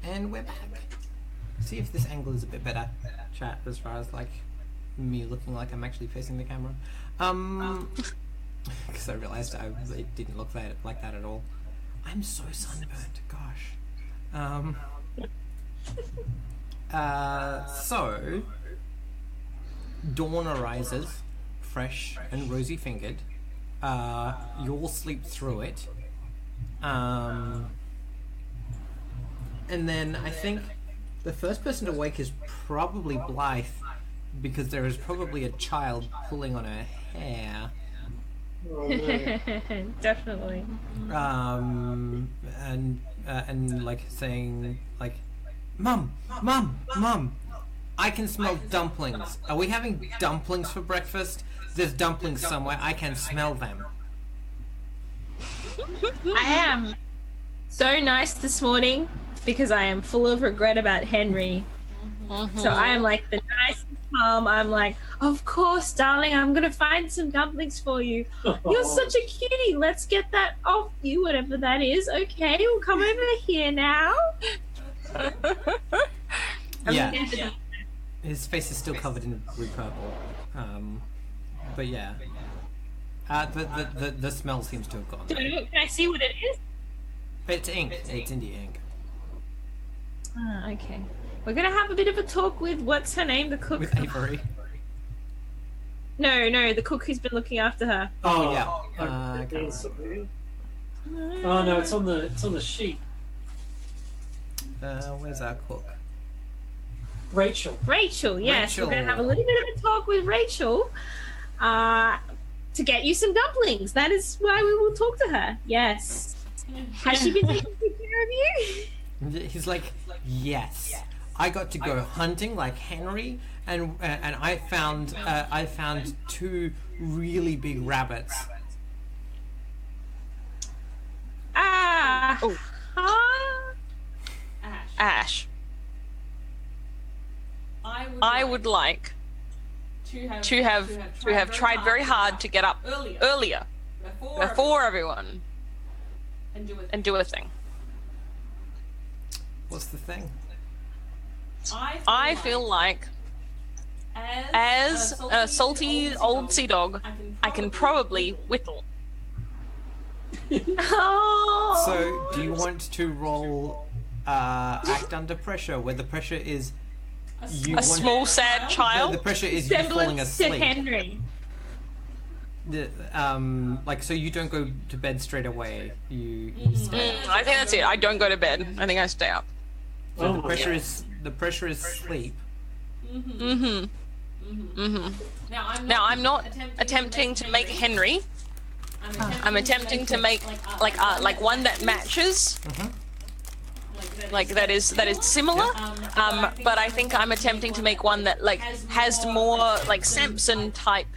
And we're back. See if this angle is a bit better, chat, as far as like me looking like I'm actually facing the camera. Because I realised it didn't look like that at all. I'm so sunburnt, gosh. So dawn arises, fresh and rosy-fingered. You all sleep through it. And then I think the first person to wake is probably Blythe, because there is probably a child pulling on her hair. Oh, no. Definitely. And like saying like, Mum, I can smell dumplings. Are we having dumplings for breakfast? There's dumplings somewhere. I can smell them. I am so nice this morning because I am full of regret about Henry. So I am like the nicest mom. I'm like, of course, darling, I'm gonna find some dumplings for you. You're such a cutie. Let's get that off you, whatever that is. Okay, we'll come over here now. Yeah. His face is still covered in blue purple. But yeah. The smell seems to have gone. Can I see what it is? It's ink. It's India ink. Ah, okay. We're gonna have a bit of a talk with what's her name, the cook. With Avery. No, the cook who's been looking after her. Oh yeah. I can't can't remember. Oh no, it's on the sheet. Where's our cook? Rachel. Rachel, yes. Rachel. We're gonna have a little bit of a talk with Rachel, to get you some dumplings. That is why we will talk to her. Yes. Has she been taking good care of you? He's like, yes. I got to go hunting like Henry, and I found 2 really big rabbits. Ash. I would like to have tried very hard to get up earlier before everyone and do a thing. What's the thing? I feel like as a salty old sea dog, I can probably whittle. Oh. So, do you want to roll act under pressure, where the pressure is A small sad child. The pressure is you falling Semblance to asleep. Henry. Like, so you don't go to bed straight away. You stay up. I think that's it. I don't go to bed. I think I stay up. So Oh, the pressure yeah. is sleep. Now I'm not attempting to make Henry. I'm attempting to make like one that matches. Like that is similar. But I think I'm attempting to make one that like has more like Samson type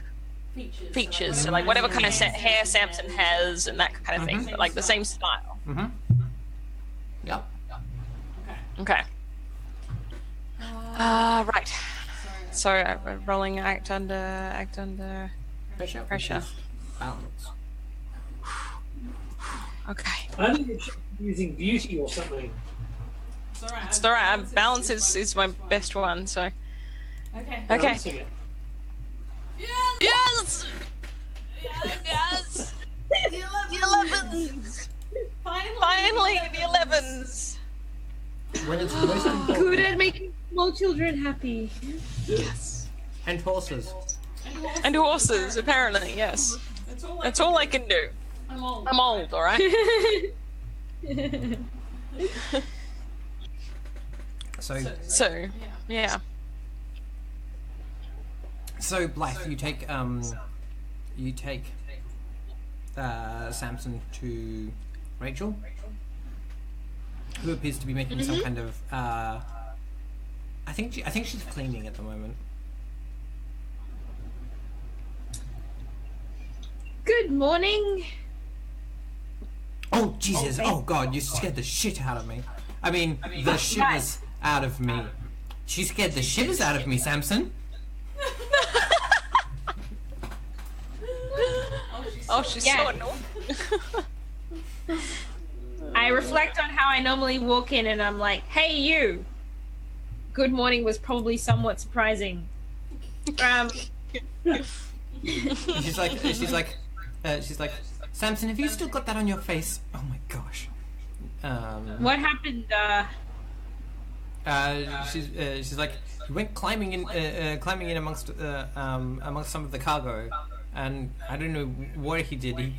features. So like whatever kind of hair Samson has and that kind of thing. But like the same style. Yep. Okay. Right. So rolling act under Pressure. pressure. Balance. Okay. I think you're using beauty or something. It's alright. Balance is my best one. So. Okay. Balancing it. Yes. Yes. The 11s. Finally, the 11s. When it's most important. Good at making small children happy. Yes. And horses. And horses, apparently, yes. That's all I can do. I'm old, all right? So, yeah. So Blythe, you take Samson to Rachel, who appears to be making some kind of I think she's cleaning at the moment. Good morning. Oh Jesus! Oh God! You scared the shit out of me. I mean, the shivers out of me. She scared the shivers out of me, Samson. Oh, she's so annoying. I reflect on how I normally walk in and I'm like, hey, you. Good morning was probably somewhat surprising. She's like, Samson, have you still got that on your face? Oh my gosh. What happened? She's like, he went climbing in amongst some of the cargo, and I don't know what he did.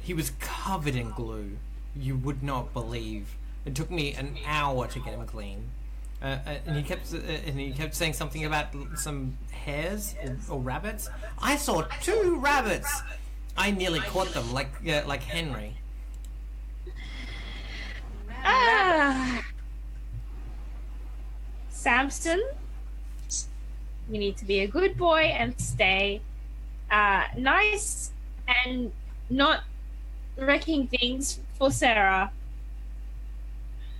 He was covered in glue. You would not believe. It took me an hour to get him clean. And he kept saying something about some hares or rabbits. I saw 2 rabbits. I nearly caught them, like Henry. Samson, you need to be a good boy and stay nice and not wrecking things for Sarah.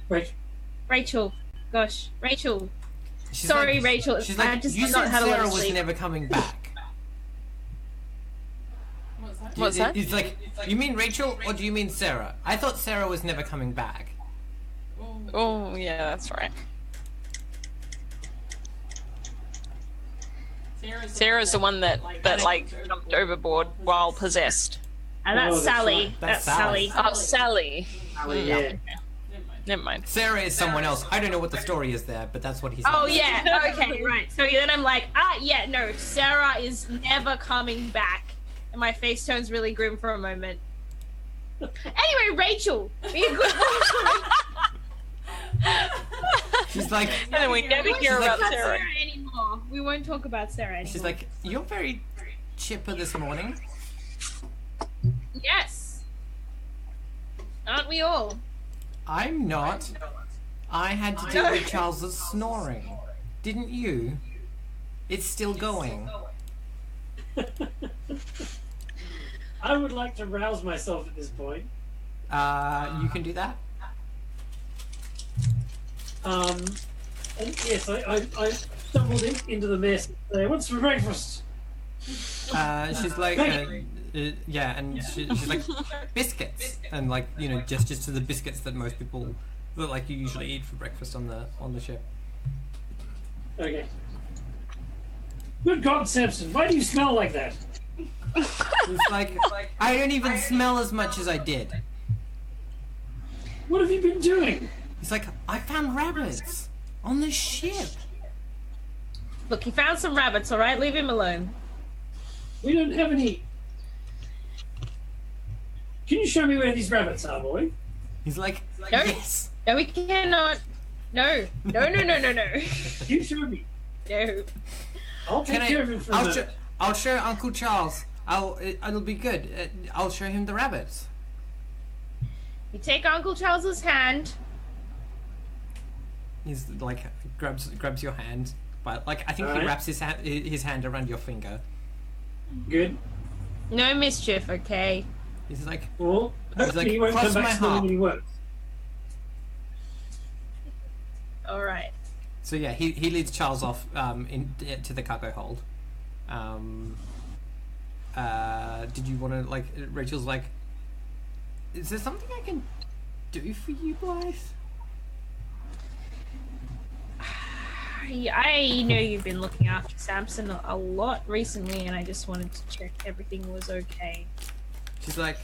Right. Rachel. Gosh, Rachel. She's Sorry, like, Rachel. She's like, I just you not said had a lot Sarah of was sleep. never coming back. What's that? It's like, you mean Rachel or do you mean Sarah? I thought Sarah was never coming back. Oh, yeah, that's right. Sarah's the one that jumped overboard while possessed. And that's Oh, that's Sally. right. That's That's Sally. Sally. Oh, Sally. Yeah. Never mind. Sarah is someone else. I don't know what the story is there, but that's what he said. Oh yeah, okay, right. So then I'm like, yeah, no, Sarah is never coming back. And my face turns really grim for a moment. Anyway, Rachel, be a good boy. She's like, And then we never won't hear talk about about Sarah. anymore. We won't talk about Sarah anymore. she's like, you're very chipper this morning. Yes. Aren't we all? I'm not. I had to deal with Charles's snoring. Didn't you? It's still going. I would like to rouse myself at this point. You can do that. And yes, I stumbled into the mess. What's for breakfast? She's like, yeah, and she's like, biscuits, and like, you know, just to the biscuits that most people, that like you usually eat for breakfast on the ship. Okay. Good God, Samson, why do you smell like that? It's like, I don't even smell as much as I did. What have you been doing? It's like, I found rabbits on the ship. Look, he found some rabbits, all right? Leave him alone. We don't have any. Can you show me where these rabbits are, boy? He's like, No. yes. No, we cannot. No. No. You show me. No. I'll take care of him for a minute. I'll show Uncle Charles. It'll be good. I'll show him the rabbits. You take Uncle Charles's hand. He's like grabs your hand, but like I think he Alright. wraps his hand around your finger. Good. No mischief, okay? He's like, Well, He's hopefully like, he won't cross come back my smelling heart. when he works. All right. so yeah, he leads Charles off to the cargo hold. Did you want to like? Rachel's like, is there something I can do for you guys? I know you've been looking after Samson a lot recently, and I just wanted to check everything was okay. She's like,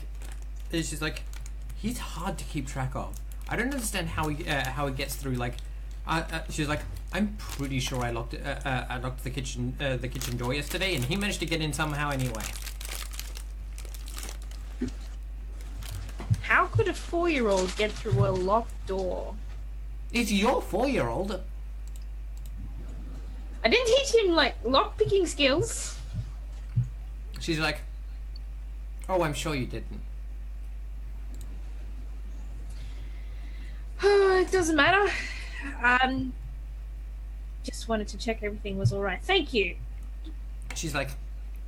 he's hard to keep track of. I don't understand how he gets through. Like, she's like, I'm pretty sure I locked the kitchen door yesterday, and he managed to get in somehow anyway. How could a 4-year-old get through a locked door? It's your 4-year-old. I didn't teach him like lock-picking skills. She's like, oh, I'm sure you didn't. It doesn't matter. Just wanted to check everything was all right. Thank you. She's like,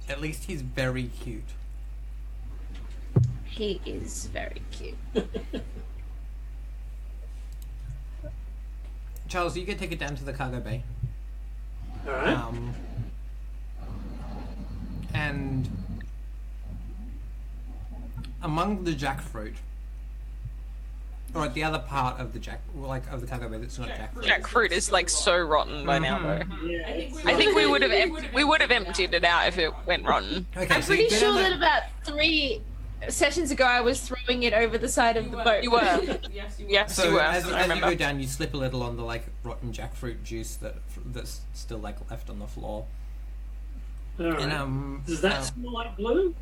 at least he's very cute. He is very cute. Charles, you can take it down to the cargo bay. Alright. And among the jackfruit, Or the other part of the of the cargo bay that's not jackfruit. Jackfruit is like so rotten by now, though. Yeah, I think we would have emptied it out if it went rotten. Okay, I'm so you pretty go sure down that about 3 sessions ago I was throwing it over the side of the boat. You were. Yes, So you were. as I you remember. go down, you slip a little on the like rotten jackfruit juice that's still like left on the floor. all right. And Does that smell like glue?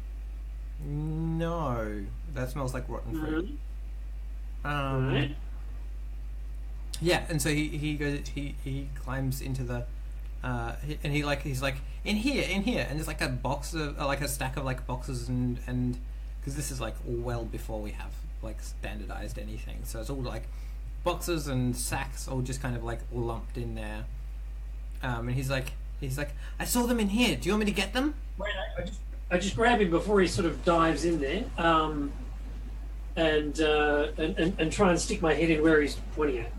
no, that smells like rotten fruit. Alright. Yeah, and so he goes he climbs into the and he's like in here, and there's like a box of like a stack of like boxes and because this is like well before we have like standardized anything, so it's all like boxes and sacks all just kind of like lumped in there. And he's like I saw them in here. Do you want me to get them? Wait, I just grab him before he sort of dives in there, and try and stick my head in where he's pointing at.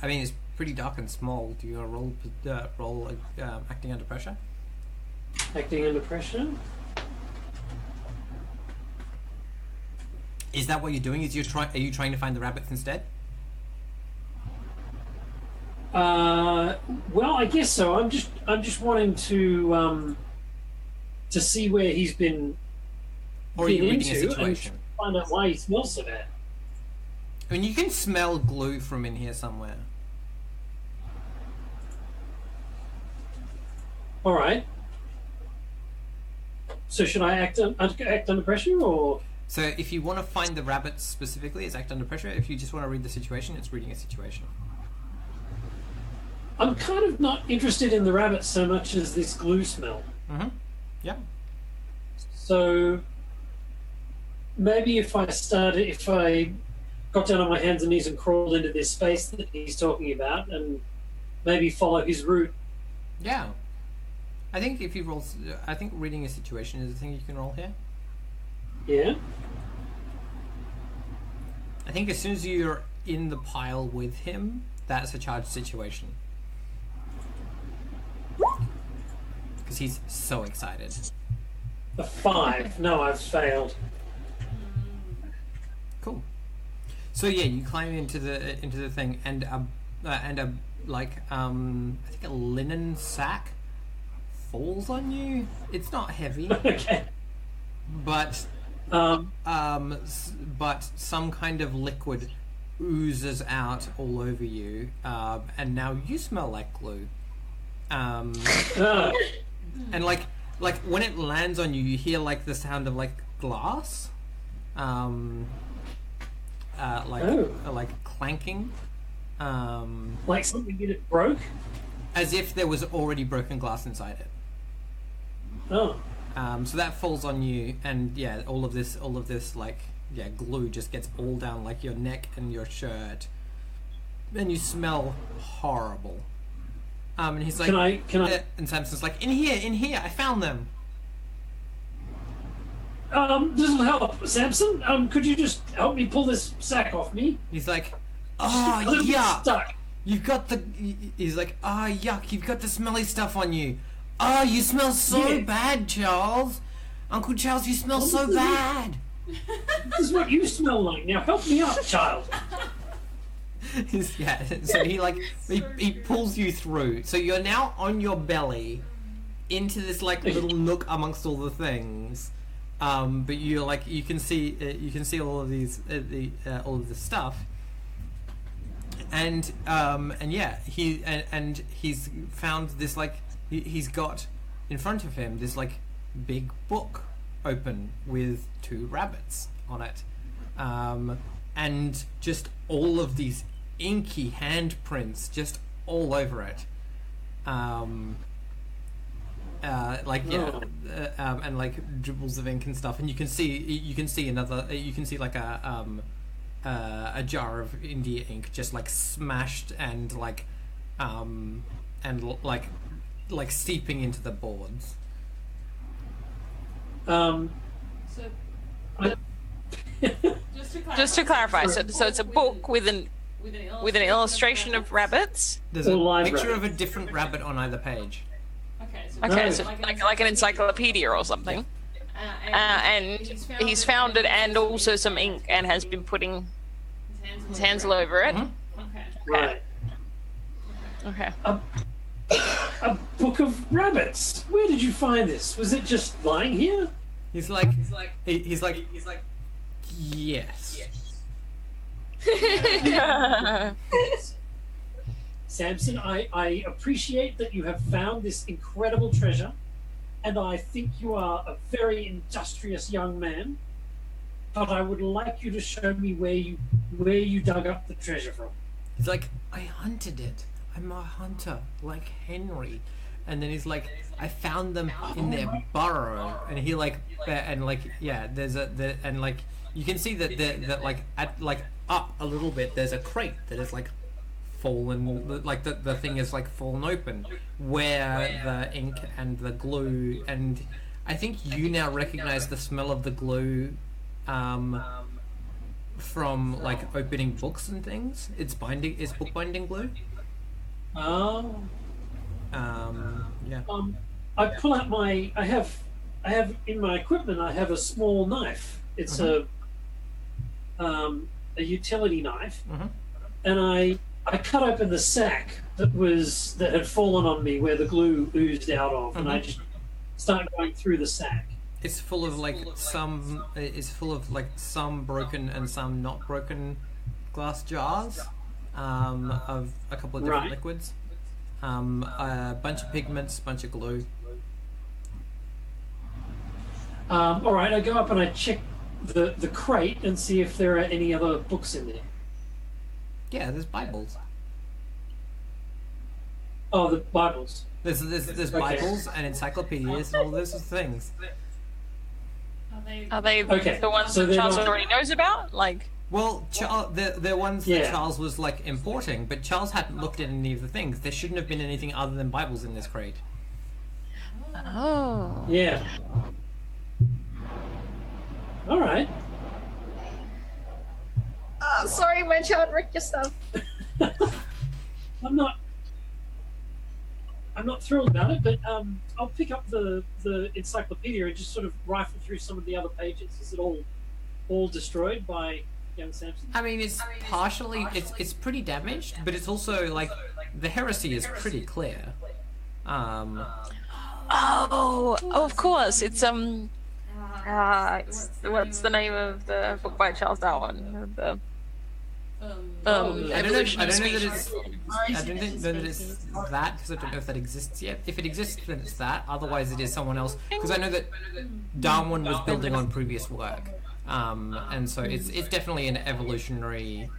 I mean, it's pretty dark and small. Do you want to roll acting under pressure? Acting under pressure. Is that what you're doing? Are you trying to find the rabbits instead? Well, I guess so. I'm just wanting to see where he's been. Or are you reading a into situation? And find out why he smells so bad. I mean, you can smell glue from in here somewhere. All right. So should I act under pressure, or? So if you want to find the rabbits specifically, it's act under pressure. If you just want to read the situation, it's reading a situation. I'm kind of not interested in the rabbits so much as this glue smell. Mm-hmm. Yeah. So maybe if I got down on my hands and knees and crawled into this space that he's talking about, and maybe follow his route. Yeah. I think if you roll, I think reading a situation is a thing you can roll here. Yeah. I think as soon as you're in the pile with him, that's a charged situation. Because he's so excited. A 5. No, I've failed. Cool. So yeah, you climb into the thing, and a I think a linen sack falls on you. It's not heavy, Okay. but but some kind of liquid oozes out all over you, and now you smell like glue. And like when it lands on you, you hear like the sound of like glass, like clanking, Like something that broke? as if there was already broken glass inside it. Oh. So that falls on you, and yeah, all of this like glue just gets all down like your neck and your shirt, and you smell horrible. And he's like, Can I? And Samson's like, in here, I found them. This will help, Samson. Could you just help me pull this sack off me? He's like, A oh little bit yuck, stuck. you've got the. He's like, oh yuck, you've got the smelly stuff on you. Oh, you smell so Yeah. bad, Charles. Uncle Charles, you smell so bad. This is what you smell like. Now help me out, child. Yeah, so he pulls you through. So you're now on your belly into this like little nook amongst all the things. But you're like you can see all of these all of this stuff. And yeah, he's found this like he's got in front of him this like big book open with 2 rabbits on it. And just all of these inky handprints just all over it. And like dribbles of ink and stuff, and you can see like a jar of India ink just like smashed and like seeping into the boards. Just to clarify, so it's a book with an illustration of rabbits. There's Or a live picture of a rabbits. different rabbit on either page. Okay, No. so like an encyclopedia or something. And he's found it, and also some ink, and has been putting His hands all over it. Right. Okay. A book of rabbits. Where did you find this? Was it just lying here? He's like, yes. Samson, I appreciate that you have found this incredible treasure, and I think you are a very industrious young man. But I would like you to show me where you dug up the treasure from. He's like, I hunted it. I'm a hunter, like Henry. And then he's like, I found them in their burrow. And he like, and like, yeah, and like, you can see that like, at like up a little bit, there's a crate that is like fallen, like the thing is like fallen open, where the ink and the glue, and I think you now recognize the smell of the glue, from like opening books and things. It's bookbinding glue. Oh. Yeah. I pull out I have in my equipment, I have a small knife. It's a utility knife. And I cut open the sack that had fallen on me where the glue oozed out of, and I just start going through the sack. It's full of like some broken and some not broken glass jars, of a couple of different liquids, a bunch of pigments, bunch of glue. All right, I go up and I check the crate and see if there are any other books in there. Yeah, there's Bibles. Oh, the Bibles. There's Bibles and encyclopedias and all those things. Are they the ones that Charles already knows about? Like, well, they're ones that Charles was like importing, but Charles hadn't looked at any of the things. There shouldn't have been anything other than Bibles in this crate. Oh. Yeah. All right. Oh, sorry, my child wrecked your stuff. I'm not thrilled about it, but I'll pick up the encyclopedia and just sort of rifle through some of the other pages. Is it all destroyed by young Samson? I mean, it's partially, it's pretty damaged, but it's also like the heresy is pretty clear. Oh, of course. It's what's the name of the book by Charles Darwin? I don't know that it's that, because I don't know if that exists yet. If it exists, then it's that. Otherwise, it is someone else. Because I know that Darwin was building on previous work, and so it's definitely an evolutionary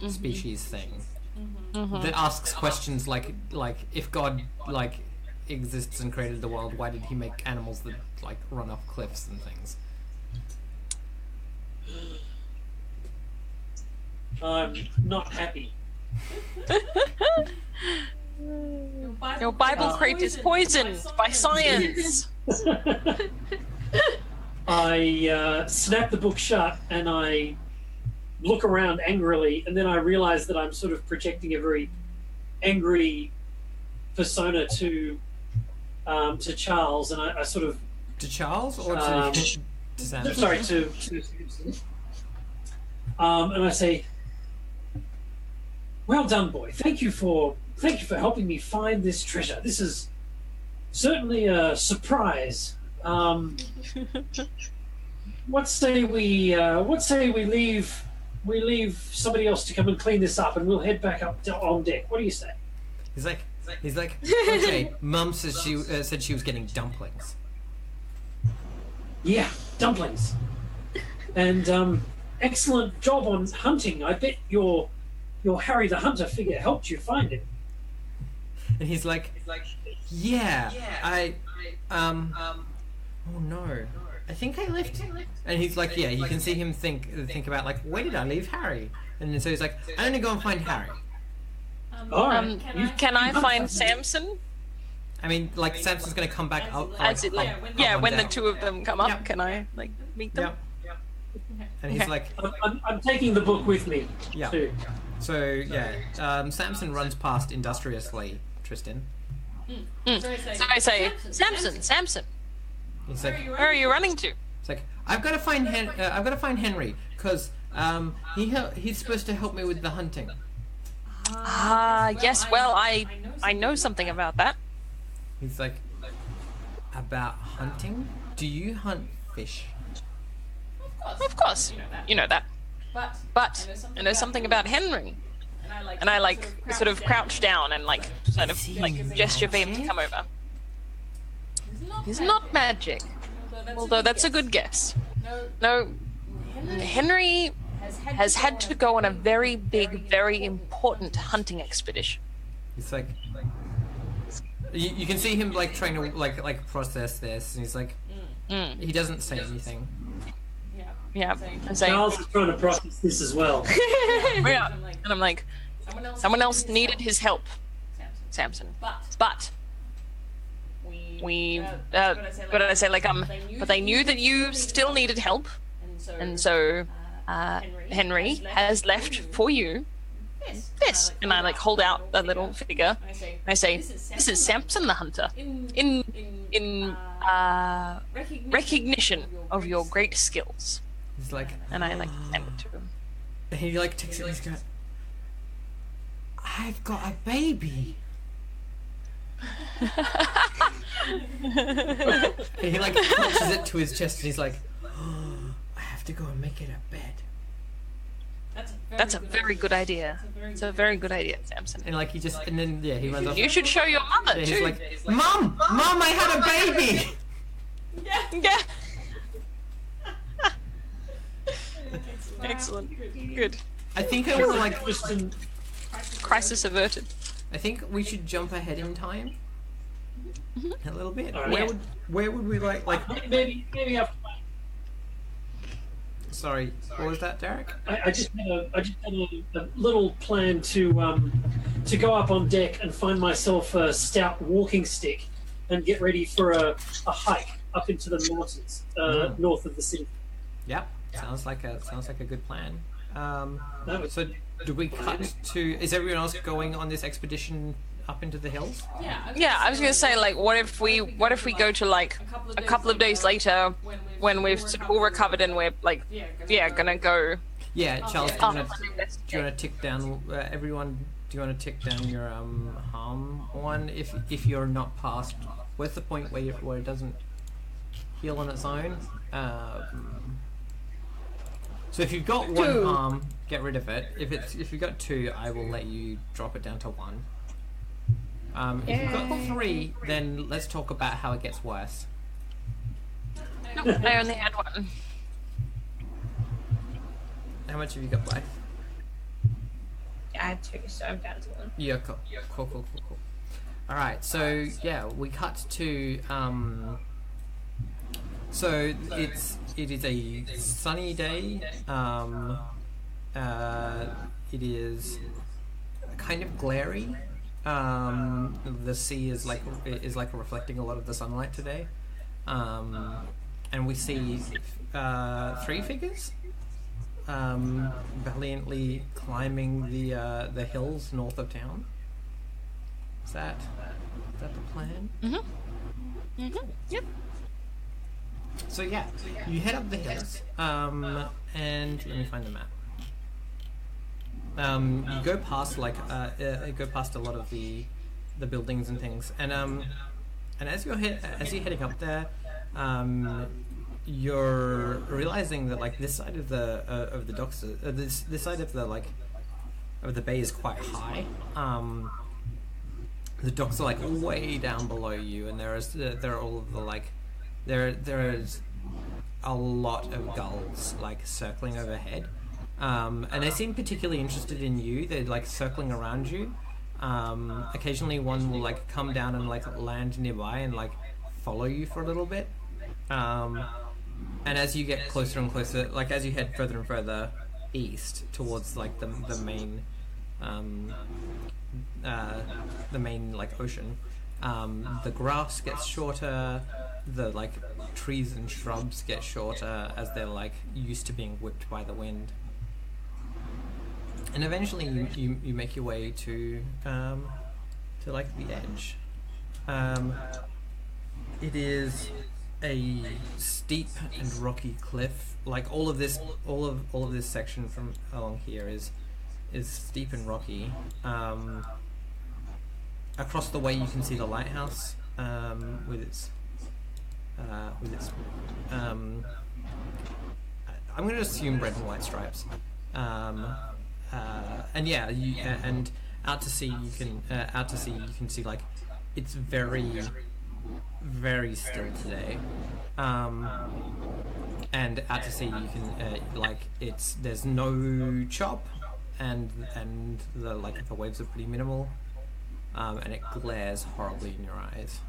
species thing that asks questions like if God like exists and created the world, why did he make animals that like run off cliffs and things? I'm not happy. Your Bible crate is poisoned by science. I snap the book shut and I look around angrily, and then I realize that I'm sort of projecting a very angry persona to Charles, and I sort of to Charles or to Sam? Sorry, to Samson. And I say, "Well done, boy. Thank you for helping me find this treasure. This is certainly a surprise. What say we leave somebody else to come and clean this up, and we'll head back up on deck. What do you say?" He's like, okay. Mum says said she was getting dumplings. Yeah, dumplings. And excellent job on hunting. I bet your Harry the Hunter figure helped you find it. And he's like, yeah, oh no, I think I left him. And he's like, yeah, you can see him think about like, where did I leave Harry? And then so he's like, I'm gonna go and find Harry. All right. Can I find Samson? I mean, like, Samson's gonna come back up. When the two of them come up, can I like meet them? Yep. And he's like, I'm taking the book with me. Yeah. Too. So yeah, Samson runs past industriously Tristan. So I say, Samson. He's like, where are you running to? It's like, I've got to find Henry, because He's supposed to help me with the hunting. Yes, well, I know something about that. He's like, about hunting? Do you hunt fish? Of course, you know that. But I know something about Henry. And I like sort of crouch down and like sort of like gesture for him to come over. He's not magic, although that's a good guess. No, Henry has had to go on a very big, very important hunting expedition. He's like, you can see him like trying to like process this, and he's like, he doesn't say anything. Yeah, and saying, Charles is trying to process this as well. yeah, and I'm like, someone else needed his help, Samson. But but they knew that you still needed help, and so Henry has left for you this. And I like hold out a little figure. And I say, this is Samson the Hunter, in recognition of your great skills. He's like, And I like hand it to him. he like takes it. He's going, I've got a baby. And he like clutches it to his chest, and he's like, I have to go and make it a bed. That's a very good idea. It's a very good idea, Samson. And like he runs off. You should show your mother And too. he's like, Mom, I had a baby. Yeah. Excellent. Good. I think I was like, Crisis averted. I think we should jump ahead in time a little bit. Alright. Where would we like? Maybe after. Sorry, what was that, Derek? I just had a little plan to go up on deck and find myself a stout walking stick and get ready for a hike up into the mountains north of the city. Yep, sounds like a good plan. That was- So do we cut to? Is everyone else going on this expedition up into the hills? Yeah, I was gonna say, like, what if we go to like a couple of days later when we've sort of all recovered and we're like, gonna go. Yeah, Charles, do Oh. you want to tick down everyone? Do you want to tick down your harm one if you're not past? Where's the point where it doesn't heal on its own? So if you've got one harm, get rid of it. If you've got 2, I will let you drop it down to 1. If you've got 3, then let's talk about how it gets worse. Nope, I only had 1. How much have you got, Blythe? I had 2, so I'm down to 1. Yeah, cool. All right, so yeah, we cut to so it is a sunny day. It is kind of glary. The sea is like reflecting a lot of the sunlight today, and we see 3 figures valiantly climbing the hills north of town. Is that the plan? Yep. So yeah, you head up the hills, and let me find the map. You go past go past a lot of the buildings and things, and as you're heading up there, you're realizing that like this side of the docks, this side of the bay is quite high. The docks are like way down below you, and there are all of the like there is a lot of gulls like circling overhead, and they seem particularly interested in you. They're like circling around you. Occasionally one will like come down and like land nearby and like follow you for a little bit, and as you get closer and closer, like as you head further and further east towards like the main like ocean, the grass gets shorter, the like trees and shrubs get shorter as they're like used to being whipped by the wind, and eventually you make your way to like the edge. It is a steep and rocky cliff. Like all of this section from along here is steep and rocky. Across the way you can see the lighthouse with its I'm going to assume red and white stripes. And yeah, and out to sea you can see like it's very, very still today. And out to sea you can there's no chop, and the waves are pretty minimal, and it glares horribly in your eyes.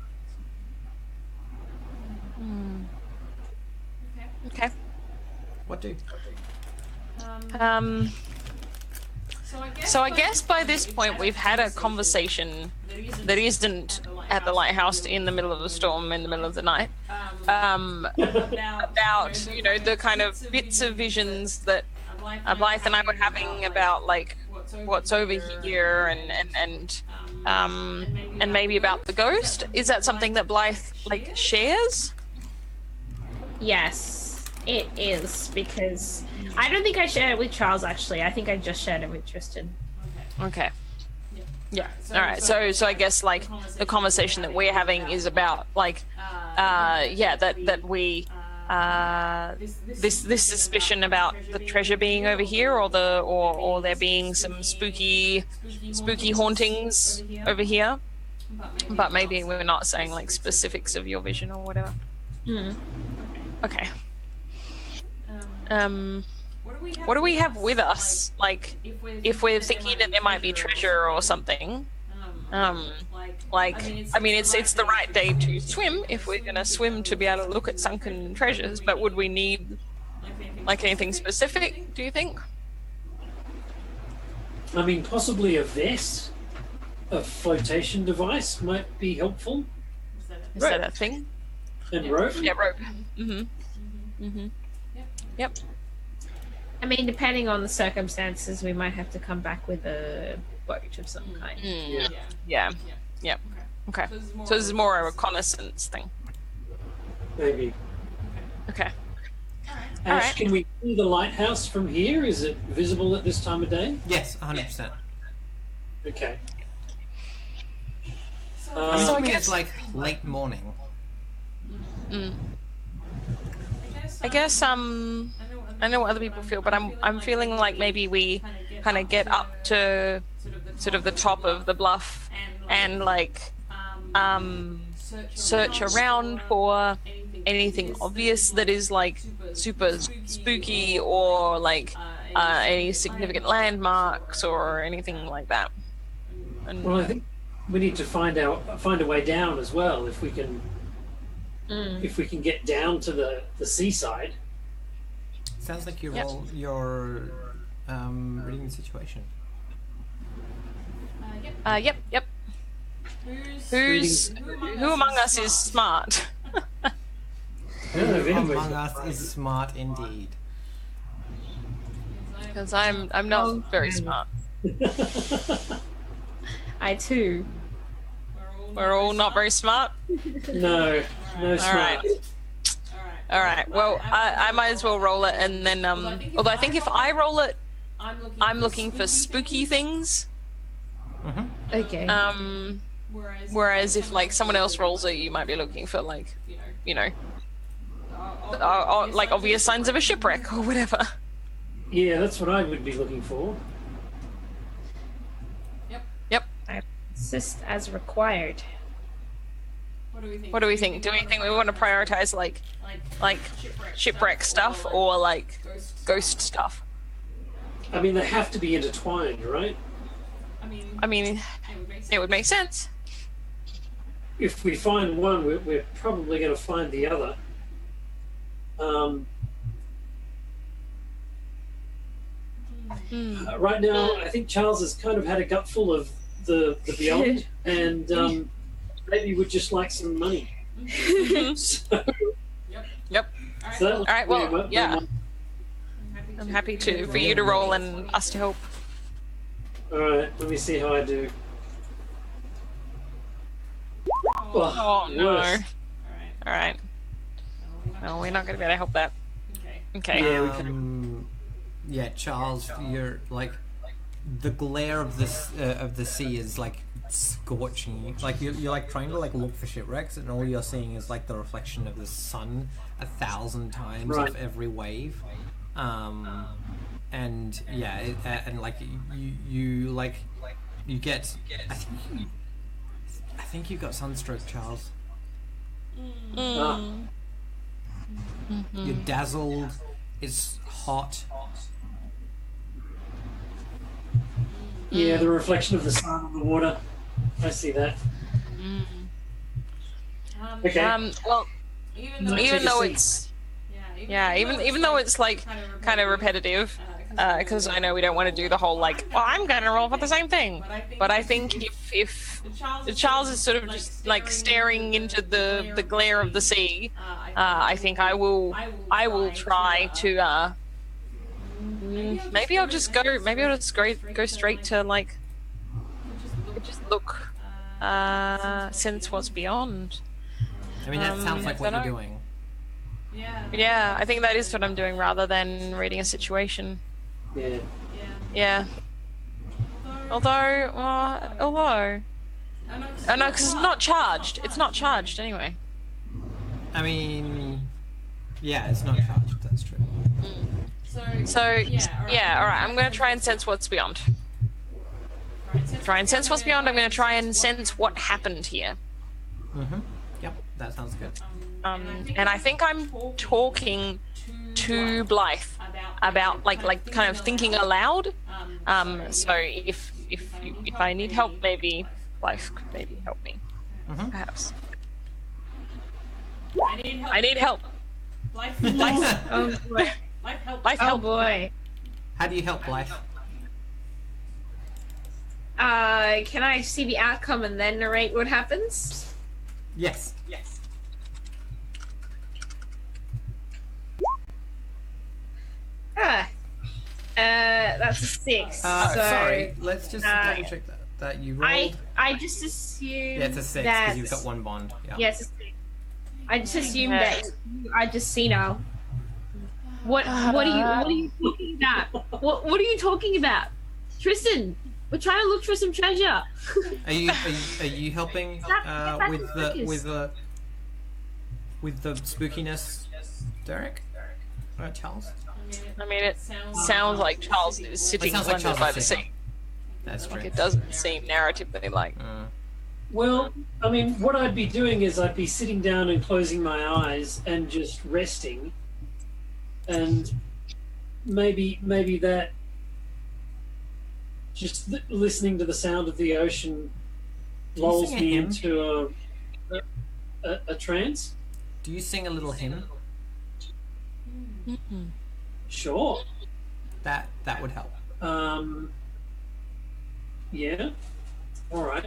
Okay. What do? So I guess by this point we've had a conversation that isn't at the lighthouse in the middle of the storm in the middle of the night, about the kind of bits of visions that Blythe and I were having about like what's over here and maybe about the ghost. Is that something that Blythe shares? Yes, it is, because I don't think I shared it with Charles, actually. I think I just shared it with Tristan. Okay. Yeah. All right. So I guess like the conversation that we're having is about like that we this suspicion about the treasure being over here, or there being some spooky hauntings over here. But maybe we're not saying like specifics of your vision or whatever. Okay. What do we have with us? Like, if we're thinking that there might be treasure or something, it's the right day to swim if we're gonna swim to be able to look at sunken treasures. But would we need like anything specific? Do you think? I mean, possibly a vest, a flotation device might be helpful. Is that a thing? And rope. Yeah, rope. Yep. I mean, depending on the circumstances, we might have to come back with a boat of some kind. Yeah. Okay. So this is more a reconnaissance thing. Maybe. Okay. Ash, can we see the lighthouse from here? Is it visible at this time of day? Yes, 100%. Okay. I guess it's like late morning. I guess I know what other people feel, but I'm feeling like maybe we kind of get up to sort of the top of the bluff and like search around for anything obvious that is like super spooky, or like any significant landmarks or anything like that. Well, I think we need to find a way down as well, if we can get down to the seaside. Sounds like you're reading the situation. Yep. Who among us is smart? Who among us is smart indeed? Because I'm not very smart. I too. We're all not very smart. No smart. All right. Well, I might as well roll it, and then although I think if I roll it, I'm looking for spooky things. Okay. Whereas if like someone else rolls it, you might be looking for like, like obvious signs of a shipwreck or whatever. Yeah, that's what I would be looking for. Yep. I assist as required. What do we think? Do we think we want to prioritize like shipwreck stuff or like ghost stuff? I mean, they have to be intertwined, right? I mean, it would make sense. If we find one, we're probably going to find the other. Right now, I think Charles has kind of had a gutful of the beyond, and maybe we'd just like some money. So, Yep. so All right. Well, yeah. I'm happy for you to roll and us to help. All right. Let me see how I do. Oh no! Worse. All right. No, we're not going to be able to help that. Okay. Yeah, Charles, you're like the glare of the sea is like scorching you. Like you're like trying to like look for shipwrecks, and all you're seeing is like the reflection of the sun 1,000 times Right. of every wave. And yeah, and like you like you get. I think you got sunstroke, Charles. Ah, You're dazzled. It's hot. yeah, the reflection of the sun on the water. I see that. Okay. Well, Not even too though distinct. it's even though it's like kind of repetitive, because I know we don't want to do the whole like, well, I'm gonna roll for the same thing. But I think if Charles is sort of just like staring into the glare of the sea, I think I will try to maybe I'll just go straight to like just look sense what's beyond. I mean, that sounds like what I you're don't know. doing. Yeah, I think that is what I'm doing rather than reading a situation. Yeah. Yeah. Although, oh no, because it's not charged. It's not charged anyway. I mean, yeah, it's not charged. That's true. So yeah, all right. I'm gonna try and sense what's beyond. I'm gonna try and sense what happened here. Yep, that sounds good. And I think I'm talking to Blythe about like kind of thinking aloud. So if I need help, maybe Blythe could maybe help me. Perhaps. I need help. Blythe. Oh boy. Blythe, Oh help. boy. How do you help Blythe? Can I see the outcome and then narrate what happens? Yes. Ah. That's a 6. So Sorry, let's just uh, double check that you rolled. I just assumed Yeah, it's a 6 that because you've got one bond. Yeah. Yes, it's a 6. I just assumed that you are just senile. What are you talking about? What are you talking about? Tristan, we're trying to look for some treasure. Are you helping back with to the focus. with the spookiness, Derek? Charles? I mean, it sounds like Charles is sitting sounds like blended Charles by is the sitting. sea. That's true. Like, it doesn't seem narratively like. Well, I mean, what I'd be doing is I'd be sitting down and closing my eyes and just resting, and maybe that just listening to the sound of the ocean lulls sing a me hymn? into a trance. Do you sing a little hymn? Sure. That would help. Yeah. All right.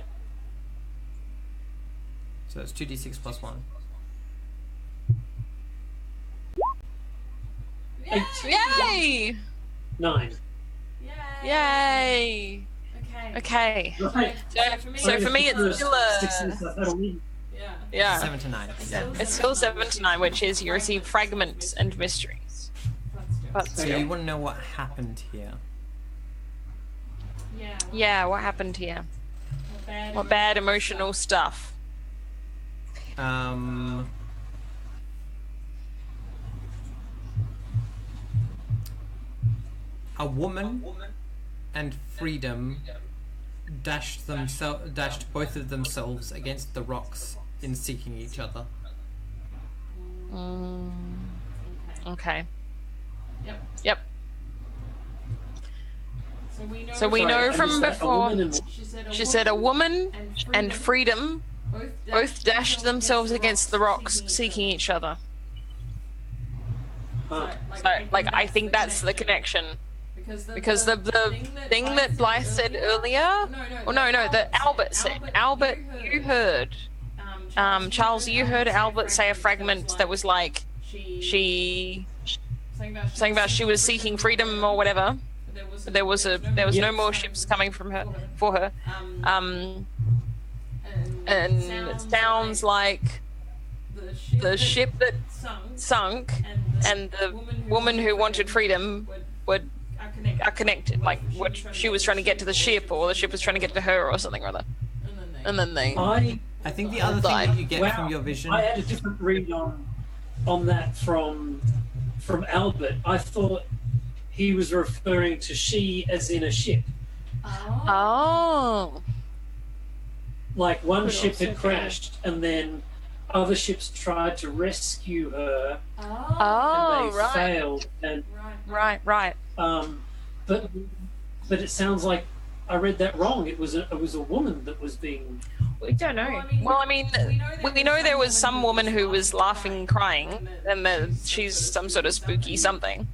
So it's 2d6 plus 1. Yay! 9. Yay! Okay. Right. So for me, it's still yeah. 7 to 9. Yeah. It's still 7 to 9, which is you receive fragments and mysteries. But So still. you want to know what happened here? Yeah, what happened here? What bad emotional stuff? A woman and freedom dashed both of themselves against the rocks in seeking each other. Okay. Yep. So we know from before. She said a woman and freedom both dashed themselves against the rocks seeking each other. So, like, I think that's the connection. Because the thing that Blythe said earlier, that Albert said. Albert, you heard. Charles, you heard Albert say a fragment that was like, something about she was seeking freedom or whatever. There was no more ships coming for her. And it sounds like the ship that sunk, and the woman who wanted freedom are connected. Like, what she was trying to get to the ship, or the ship was trying to get to her, or something or other. And then they. I think the other thing that you get from your vision. I had a different read on that from Albert. I thought he was referring to she as in a ship. Oh. Like one ship had crashed, and then other ships tried to rescue her. Oh, and they right. failed. And Right. but it sounds like I read that wrong. It was a woman that was being. We don't know. Well, I mean, we know there was some woman who was laughing, crying, and that she's some sort of spooky something.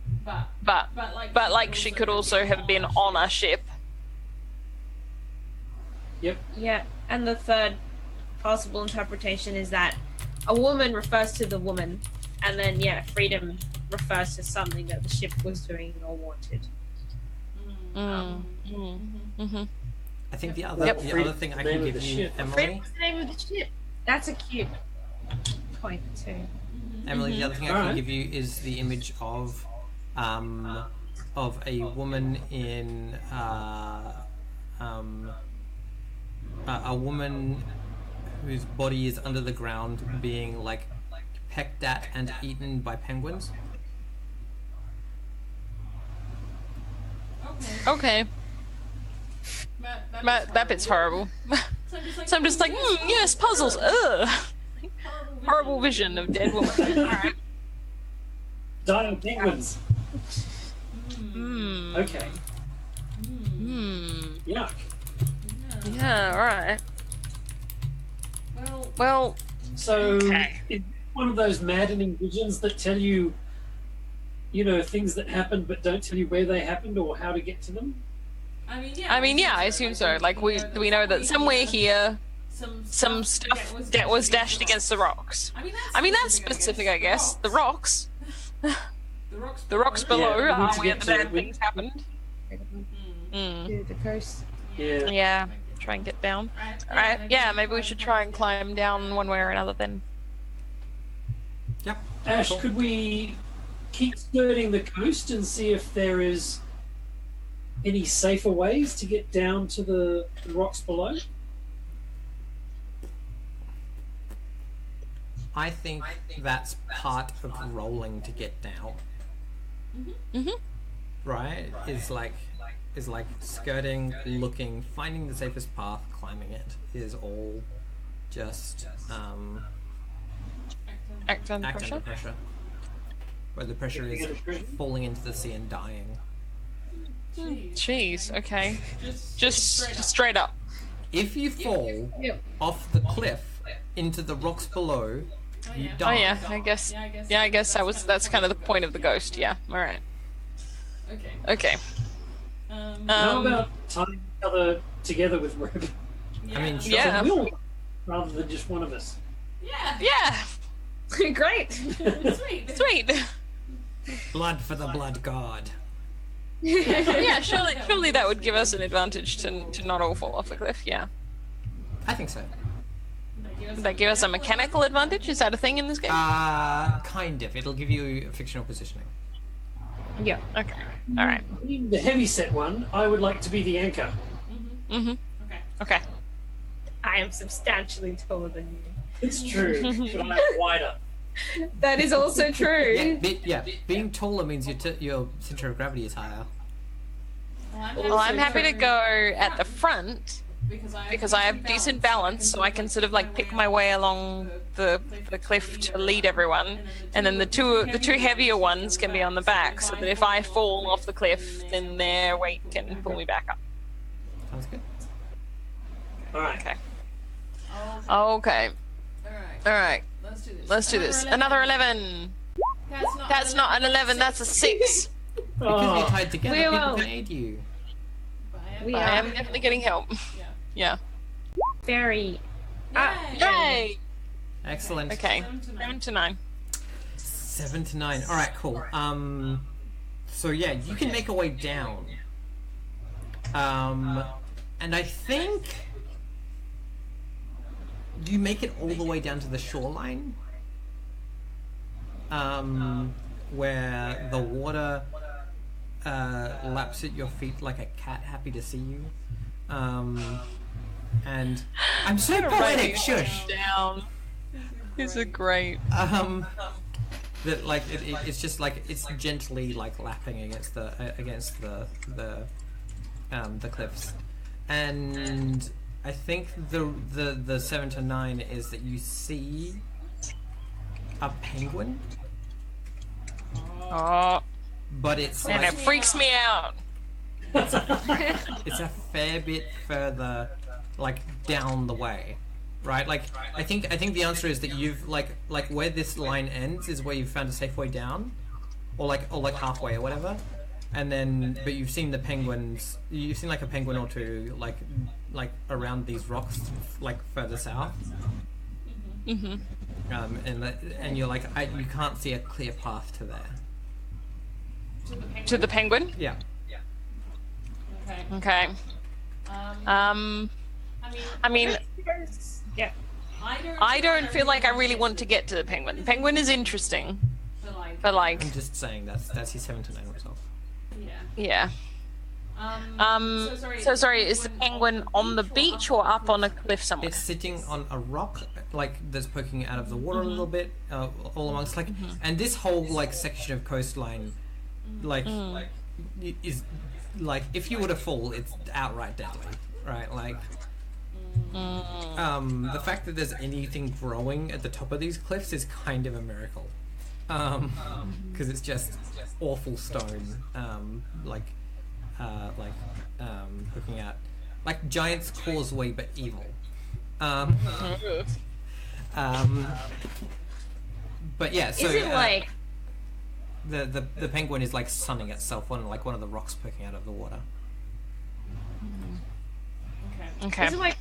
But like she could also have been on a ship. Yep. Yeah, and the third possible interpretation is that a woman refers to the woman, and then freedom refers to something that the ship was doing or wanted. I think the other thing I can give you, Emily. What's the name of the ship? That's a cute point too. Emily, the other thing I can give you is the image of a woman in a woman whose body is under the ground being like pecked at and eaten by penguins. Okay. That bit's horrible. So I'm just like, yes, puzzles. Ugh. Horrible vision of dead woman. Alright. Dying penguins. Okay. Yuck. Yeah, alright. Well, So okay. it's one of those maddening visions that tell you, things that happened but don't tell you where they happened or how to get to them. I mean, yeah, I assume so. Like, we know that somewhere here, some stuff that was dashed against the rocks. I mean, that's specific, I guess. The rocks. The rocks below we need are to where get the to bad it. things happened. To the coast. Yeah. Yeah, try and get down. Alright, yeah, maybe we should try and climb down one way or another then. Yep. Ash, Cool. could we keep skirting the coast and see if there is any safer ways to get down to the rocks below? I think that's part of rolling to get down. Right? Is like skirting, looking, finding the safest path, climbing it is all just Act under act pressure. under pressure. Where the pressure is falling into the sea and dying. Jeez, okay. Just straight up. If you fall off the cliff into the rocks below, you Oh die. yeah, I guess that's kind of the point of the ghost, yeah. Alright. Okay. How about tying each other together with rope? I mean, sure. Yeah. We'll, rather than just one of us. Yeah. Great. Sweet. Blood for the blood god. Yeah, surely that would give us an advantage to not all fall off the cliff, yeah. I think so. Would that give us a mechanical advantage? Is that a thing in this game? Kind of. It'll give you fictional positioning. Yeah. Okay. Alright. In the heavy-set one, I would like to be the anchor. Okay. I am substantially taller than you. It's true, but I'm wider. That is also true. Being taller means your center of gravity is higher. Well, I'm happy to go at the front because I have decent balance, so I can sort of like pick my way along the cliff to lead everyone, and then the two heavier ones can be on the back, so that if I fall off the cliff, then their weight can pull me back up. Sounds good. Alright. Okay. Okay. Alright. Let's do this. Another 11. That's not an 11, that's a 6. Because you're tied together, We people will. can aid you. We I are am definitely getting help. Yeah. very. Yay! Excellent. Okay. 7 to 9. 7 to 9. Alright, cool. So yeah, you can make a way down. And I think you make it all the way down to the shoreline. where the water laps at your feet like a cat happy to see you. And I'm so poetic, shush! Down. These are great. That like it's just like it's gently like lapping against the cliffs, and I think the 7 to 9 is that you see a penguin. Oh, but it's and like, it freaks me out. it's a fair bit further like down the way. Right, like I think the answer is that you've like where this line ends is where you've found a safe way down, or like halfway or whatever, and then but you've seen the penguins. You've seen like a penguin or two like around these rocks like further south. Mm-hmm. And you're like you can't see a clear path to there. To the penguin? Yeah. Okay. I mean. Yeah. I don't feel like I really want to get to the penguin. The penguin is interesting, but like. I'm just saying that's his 7 to 9 result. Yeah. So sorry, is the penguin on the beach or up on a cliff somewhere? It's sitting on a rock, like that's poking out of the water a little bit, all amongst like, and this whole like section of coastline, like, is like if you were to fall, it's outright deadly, right? Like. The fact that there's anything growing at the top of these cliffs is kind of a miracle, because it's just awful stone, looking at like Giant's Causeway but evil. But yeah, so is it like the penguin is like sunning itself on like one of the rocks poking out of the water. Okay. Is it like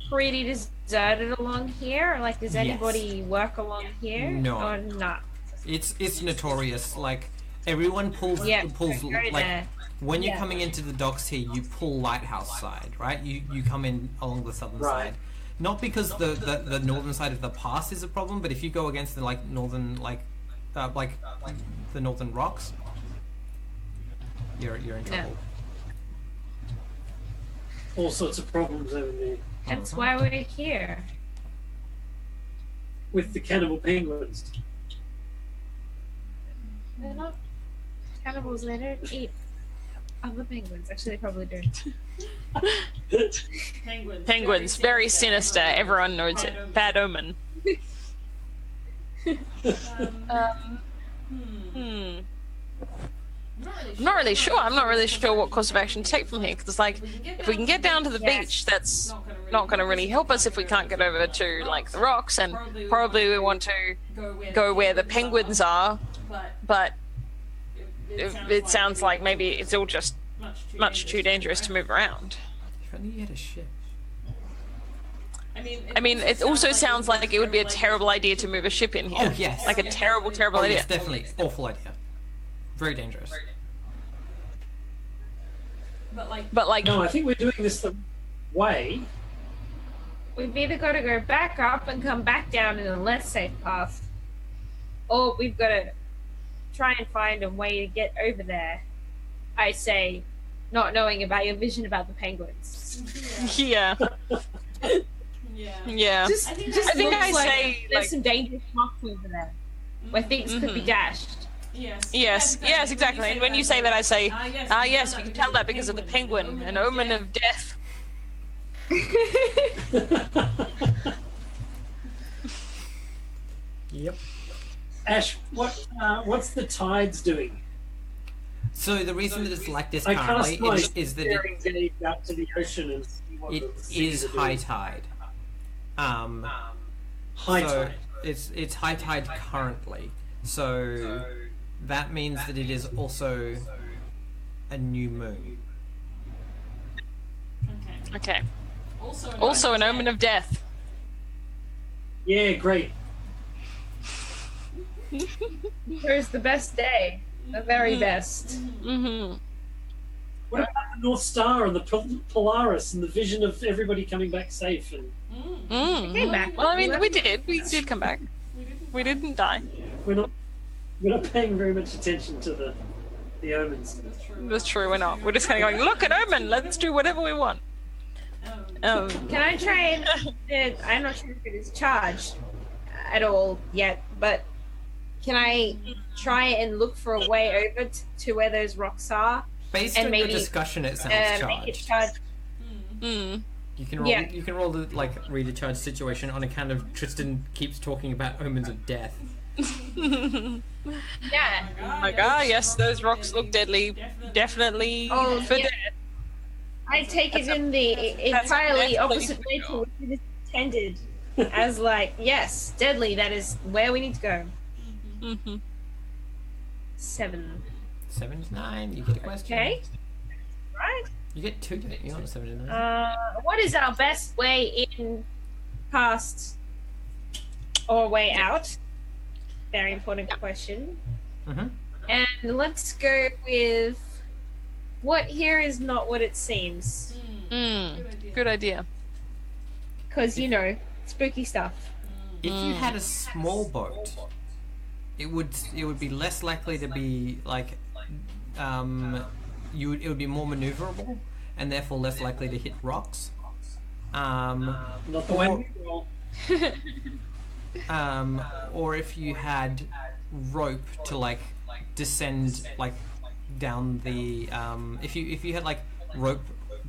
pretty deserted along here? Or like, does anybody work along here? No. Or not? It's notorious. Like everyone pulls like there. when you're coming into the docks here, you pull lighthouse side, right? You come in along the southern side. Not because the northern side of the pass is a problem, but if you go against the like northern the northern rocks, you're in trouble. All sorts of problems over there. That's why we're here. With the cannibal penguins. They're not cannibals. They don't eat other penguins. Actually, they probably do. Penguins, very sinister. Everyone knows it. Bad omen. I'm not really sure. I'm not really sure what course of action to take from here, because like, if we can get down to the beach, that's not going to really help us if we can't get over to like the rocks, and probably we want to go where the penguins are, but it sounds like maybe it's all just much too dangerous to move around. If only you had a ship. I mean, it also sounds like it would be a terrible idea to move a ship in here. Oh yes. Like a terrible idea. Yes, definitely. Awful idea. Very dangerous. But like, No, I think we're doing this the way. We've either got to go back up and come back down in a less safe path, or we've got to try and find a way to get over there. I say, not knowing about your vision about the penguins. yeah. Yeah. Just I think looks I like say, there's like, some dangerous rocks over there where things could be dashed. Yes, exactly. And when you say that, I say, yes, we can tell that because of the penguin, an omen of death. Yep. Ash, what's the tides doing? So the reason that it's like this I currently cast is that getting out to the ocean and see what it the seas is are doing. high tide. High So tide. it's high tide currently. So that means that it is also a new moon. Okay. Also an omen of death. Yeah, great. Where's the best day? The very best. Mm-hmm. What about the North Star and the Polaris and the vision of everybody coming back safe? And Came back. Well, I mean, we did come back. We didn't die. we're not. We're not paying very much attention to the omens. That's true, we're not. We're just kind of going, look at Omen, let's do whatever we want. Can I try and... I'm not sure if it is charged at all yet, but can I try and look for a way over to where those rocks are? Based and on maybe, your discussion, it sounds make it charged. charged. You can roll. Yeah. You can roll the read a charge situation on account of Tristan keeps talking about omens of death. Yeah. Like, yes, those rocks look deadly. Definitely for death. I take it in the entirely opposite way to what it is intended. As yes, deadly, that is where we need to go. 7. 7 to 9. You get a question. Okay. Right. You get 2, don't you? On 7 to 9. What is our best way in, past, or way out? Very important question. And let's go with what here is not what it seems. Good idea. Because, spooky stuff. If you had a small boat, it would be less likely to be it would be more maneuverable and therefore less likely to hit rocks. Not the way we roll. Or if you had rope to descend down the if you had rope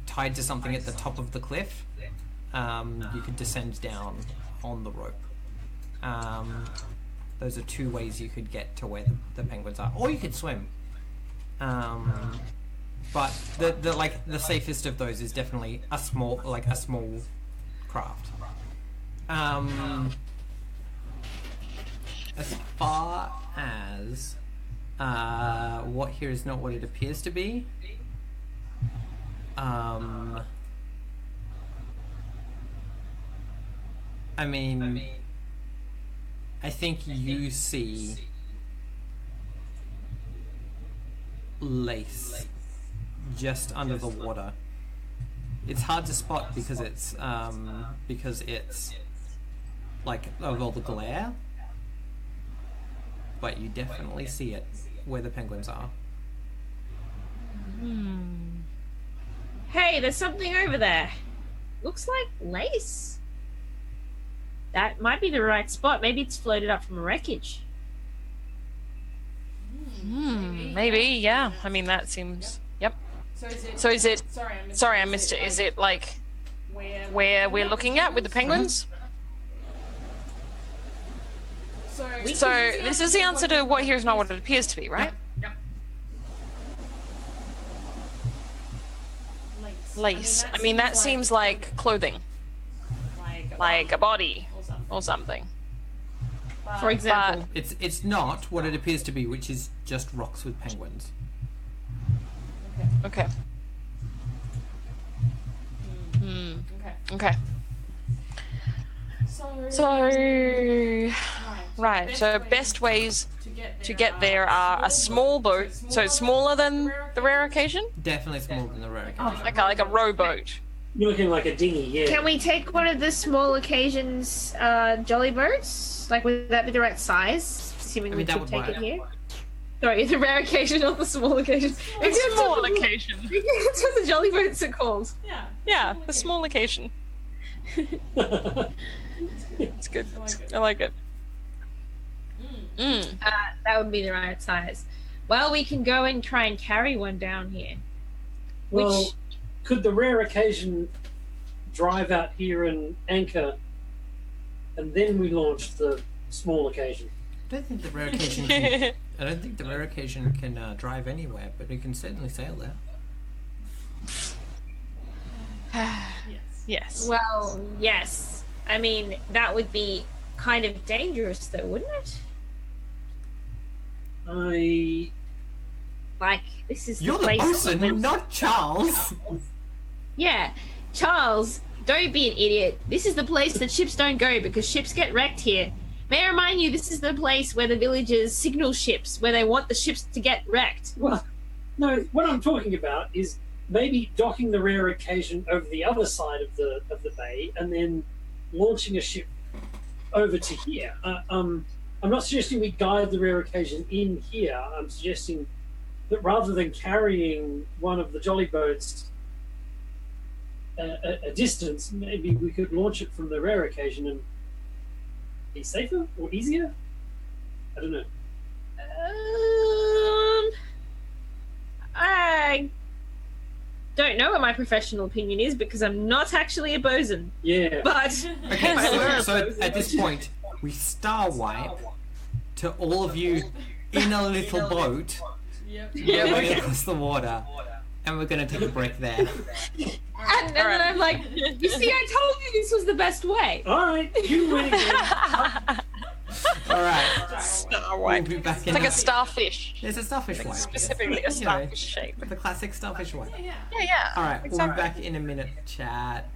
tied to something at the top of the cliff, you could descend down on the rope. Those are 2 ways you could get to where the penguins are, or you could swim. But the safest of those is definitely a small craft. As far as what here is not what it appears to be. I mean, I think you see lace just under the water. It's hard to spot because it's of all the glare, but you definitely see it where the penguins are. Hey, there's something over there. Looks like lace. That might be the right spot. Maybe it's floated up from a wreckage. Maybe, yeah. I mean, that seems... Yep. So is it... Sorry, I missed it. Is it, where we're looking at with the penguins? So this is the answer to what here is not what it appears to be, right? Yep. Lace. I mean, that seems like clothing. Like a body or something. For example. It's not what it appears to be, which is just rocks with penguins. Okay. Okay. So, right. So best ways to get there are a small boat. So it's smaller than the rare occasion. Definitely smaller than the rare occasion. Like a rowboat. You're looking like a dinghy, yeah. Can we take one of the small occasions jolly boats? Would that be the right size? Assuming we could take it here. Sorry, the rare occasion, not the small occasion. The small occasion. That's what the jolly boats are called. Yeah, the small occasion. It's good. I like it. That would be the right size. Well, we can go and try and carry one down here. Well, could the rare occasion drive out here and anchor, and then we launch the small occasion? I don't think the rare occasion can drive anywhere, but it can certainly sail there. Yes. Well, yes. I mean, that would be kind of dangerous, though, wouldn't it? This is You're the place. the person, not Charles. Yeah, Charles, don't be an idiot. This is the place that ships don't go because ships get wrecked here. May I remind you, this is the place where the villagers signal ships, where they want the ships to get wrecked. Well, no, what I'm talking about is maybe docking the rare occasion over the other side of the bay and then launching a ship over to here. I'm I'm not suggesting we guide the rare occasion in here. I'm suggesting that rather than carrying one of the jolly boats a distance, maybe we could launch it from the rare occasion and be safer or easier. I don't know. I don't know what my professional opinion is because I'm not actually a bosun. Yeah. But Okay, so at this point, we star wipe to all of you in a little boat going across the water, and we're going to take a break there. And then I'm like, you see, I told you this was the best way. All right, you win again. All right, Star we'll wipe. be back It's in like a starfish. It's a starfish wipe. Specifically a starfish shape. The classic starfish wipe. Yeah. All right, we'll be Exactly. back in a minute, chat.